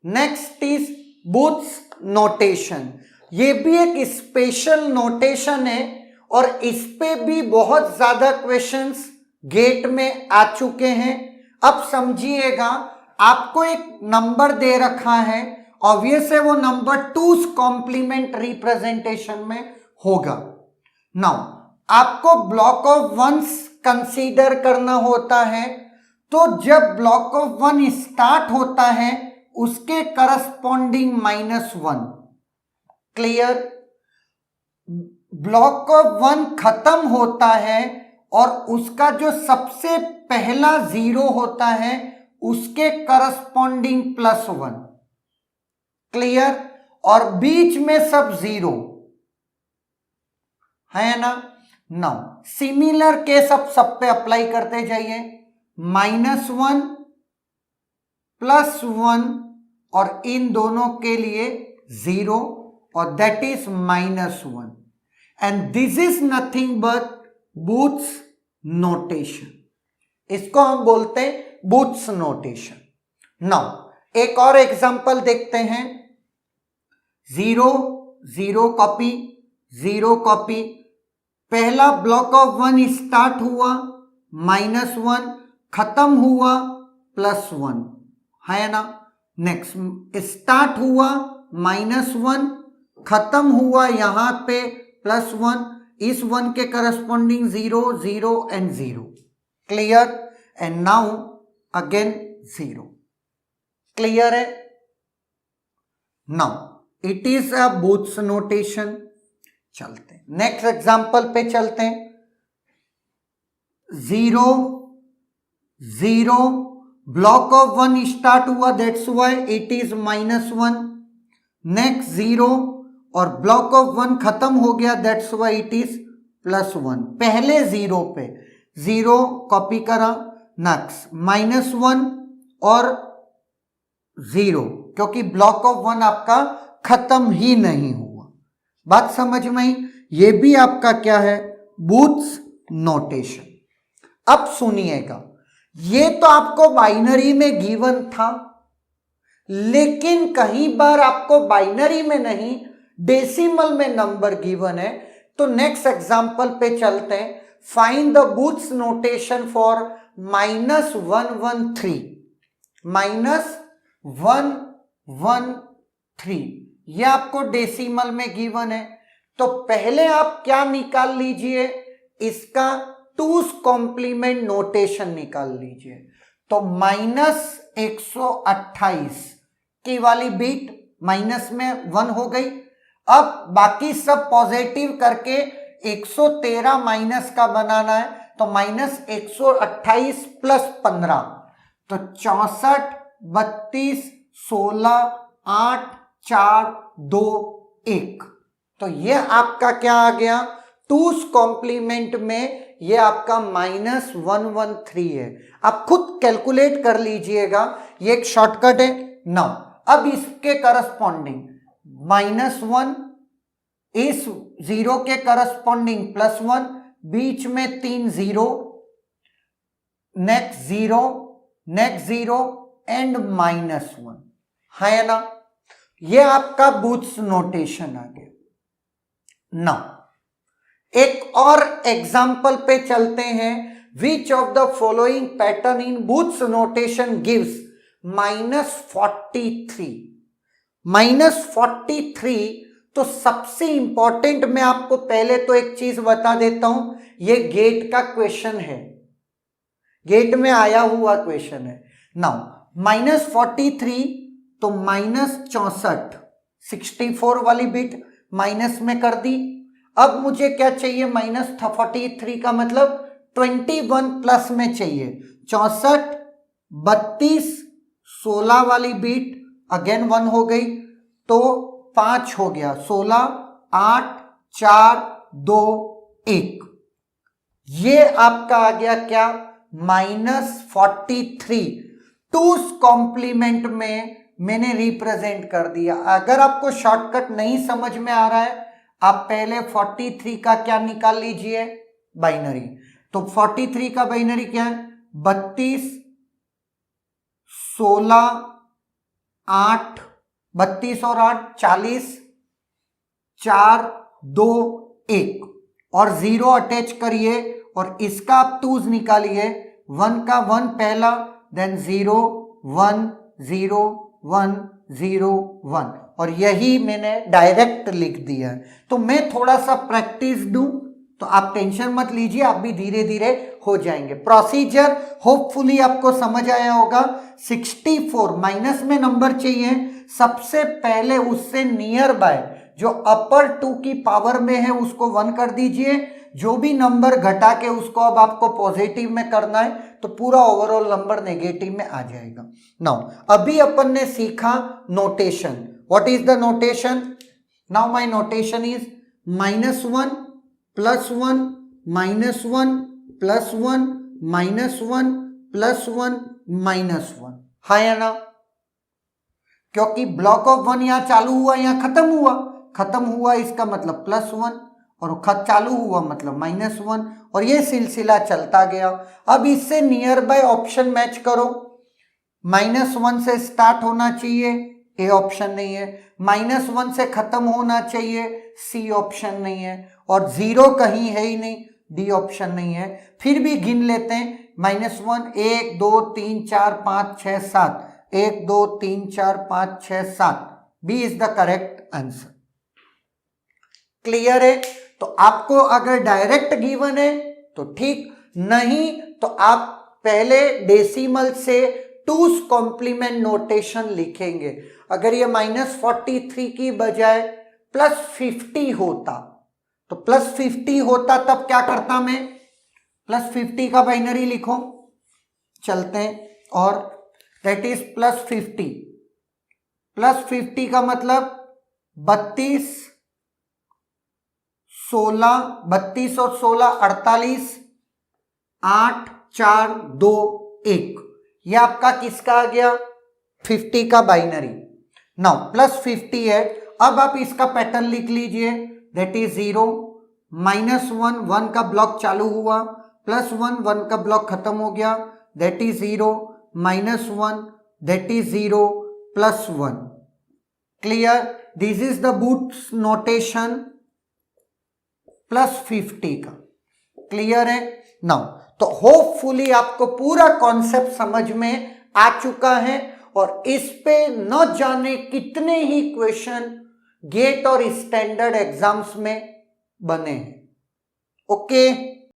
Next is booths notation. ये भी एक स्पेशल नोटेशन है और इस पे भी बहुत ज्यादा क्वेश्चंस गेट में आ चुके हैं। अब समझिएगा, आपको एक नंबर दे रखा है, ऑब्वियस है वो नंबर 2's कॉम्प्लीमेंट रिप्रेजेंटेशन में होगा। नाउ आपको ब्लॉक ऑफ वंस कंसीडर करना होता है, तो जब ब्लॉक ऑफ वन स्टार्ट होता है उसके corresponding -1, clear. Block of one खत्म होता है और उसका जो सबसे पहला 0 होता है उसके करस्पॉन्डिंग +1, क्लियर। और बीच में सब 0 है ना। नाउ सिमिलर केस अब सब पे अप्लाई करते जाइए, -1 +1 और इन दोनों के लिए 0 और that is -1 and this is nothing but booths notation. इसको हम बोलते हैं बूथ्स नोटेशन। नाउ एक और एग्जांपल देखते हैं। 0 0 कॉपी 0 कॉपी, पहला ब्लॉक ऑफ 1 स्टार्ट हुआ -1 खत्म हुआ +1, है ना। नेक्स्ट स्टार्ट हुआ -1 खत्म हुआ यहां पे +1, इस 1 के corresponding 0 0 and 0, clear. And now again 0, clear है। Now it is a Booth's notation. चलते हैं नेक्स्ट एग्जांपल पे चलते हैं। 0 0 ब्लॉक ऑफ 1 स्टार्ट हुआ, that's why it is -1। Next 0 और ब्लॉक ऑफ 1 खत्म हो गया, दैट्स व्हाई इट इज +1। पहले 0 पे 0 कॉपी करा, नेक्स्ट -1 और 0, क्योंकि ब्लॉक ऑफ 1 आपका खत्म ही नहीं हुआ। बात समझ में आई। ये भी आपका क्या है, बूथ्स नोटेशन। अब सुनिएगा, ये तो आपको बाइनरी में गिवन था, लेकिन कहीं बार आपको बाइनरी में नहीं डेसिमल में नंबर गिवन है। तो नेक्स्ट एग्जांपल पे चलते हैं। Find the booths notation for -113 -113, ये आपको डेसिमल में गिवन है। तो पहले आप क्या निकाल लीजिए, इसका 2's कॉम्प्लीमेंट नोटेशन निकाल लीजिए। तो -128 की वाली बीट माइनस में 1 हो गई। अब बाकी सब पॉजिटिव करके 113 माइनस का बनाना है, तो -128 + 15, तो 64 32 16 8 4 2 1। तो ये आपका क्या आ गया, 2's कॉम्प्लीमेंट में ये आपका -113 है। आप खुद कैलकुलेट कर लीजिएगा, ये एक शॉर्टकट है। नाउ अब इसके करस्पॉन्डिंग -1, इस 0 के करस्पॉन्डिंग +1, बीच में 3 0, नेक्स्ट 0 एंड -1, है ना। ये आपका बूथ्स नोटेशन आ गया। नाउ एक और एग्जाम्पल पे चलते हैं। Which of the following pattern in booths notation gives -43? -43 तो सबसे इंपॉर्टेंट, मैं आपको पहले तो एक चीज बता देता हूं, ये गेट का क्वेश्चन है, गेट में आया हुआ क्वेश्चन है। नाउ -43 तो -64, 64 वाली बिट माइनस में कर दी। अब मुझे क्या चाहिए, -43 का मतलब 21 प्लस में चाहिए, 64 32 16 वाली बीट अगेन 1 हो गई, तो 5 हो गया, 16 8 4 2 1। ये आपका आ गया क्या, -43। 2's कॉम्प्लीमेंट में मैंने रिप्रेजेंट कर दिया। अगर आपको शॉर्टकट नहीं समझ में आ रहा है, आप पहले 43 का क्या निकाल लीजिए, बाइनरी। तो 43 का बाइनरी क्या है, 32 16 8, 32 और 8 40, 4 2 1 और 0 अटैच करिए और इसका आप 2s निकालिए। 1 का 1 पहला, देन 0 1 0 1 0 1 और यही मैंने डायरेक्ट लिख दिया है। तो मैं थोड़ा सा प्रैक्टिस दूं तो आप टेंशन मत लीजिए, आप भी धीरे धीरे हो जाएंगे। प्रोसीजर होपफुली आपको समझ आया होगा। 64 माइनस में नंबर चाहिए, सबसे पहले उससे नियर बाय जो अपर 2 की पावर में है उसको 1 कर दीजिए, जो भी नंबर घटा के उसको अब आपको पॉजिटिव में करना है तो पूरा ओवरऑल नंबर नेगेटिव में आ जाएगा। नाउ अभी अपन ने सीखा notation. What is the notation? Now my notation is -1 +1 -1 +1 -1 +1 -1। हाँ या ना? क्योंकि ब्लॉक ऑफ 1 यहां चालू हुआ, यहां खत्म हुआ इसका मतलब +1 और खत चालू हुआ मतलब -1 और ये सिलसिला चलता गया। अब इससे नियर बाय ऑप्शन मैच करो। -1 से स्टार्ट होना चाहिए, ए ऑप्शन नहीं है। -1 से खत्म होना चाहिए, सी ऑप्शन नहीं है। और 0 कहीं है ही नहीं, डी ऑप्शन नहीं है। फिर भी गिन लेते हैं। -1 1 2 3 4 5 6 7, 1 2 3 4 5 6 7, B is the correct answer. Clear है? तो आपको अगर डायरेक्ट गिवन है तो ठीक, नहीं तो आप पहले डेसिमल से 2's कॉम्प्लीमेंट नोटेशन लिखेंगे। अगर ये -43 की बजाय +50 होता तो +50 होता तब क्या करता मैं? +50 का बाइनरी लिखो, चलते हैं, और दैट इज +50। +50 का मतलब 32 16, 32 और 16 48, 8 4 2 1, ये आपका किसका आ गया? 50 का बाइनरी। नाउ +50 है। अब आप इसका पैटर्न लिख लीजिए, दैट इज 0 -1 1 का ब्लॉक चालू हुआ, +1 1 का ब्लॉक खत्म हो गया, that is 0 -1, that is 0 +1। Clear? This is the boots notation +50 का। क्लियर है? नाउ तो होपफुली आपको पूरा कॉन्सेप्ट समझ में आ चुका है और इस पे न जाने कितने ही क्वेश्चन गेट और स्टैंडर्ड एग्जाम्स में बने हैं। ओके।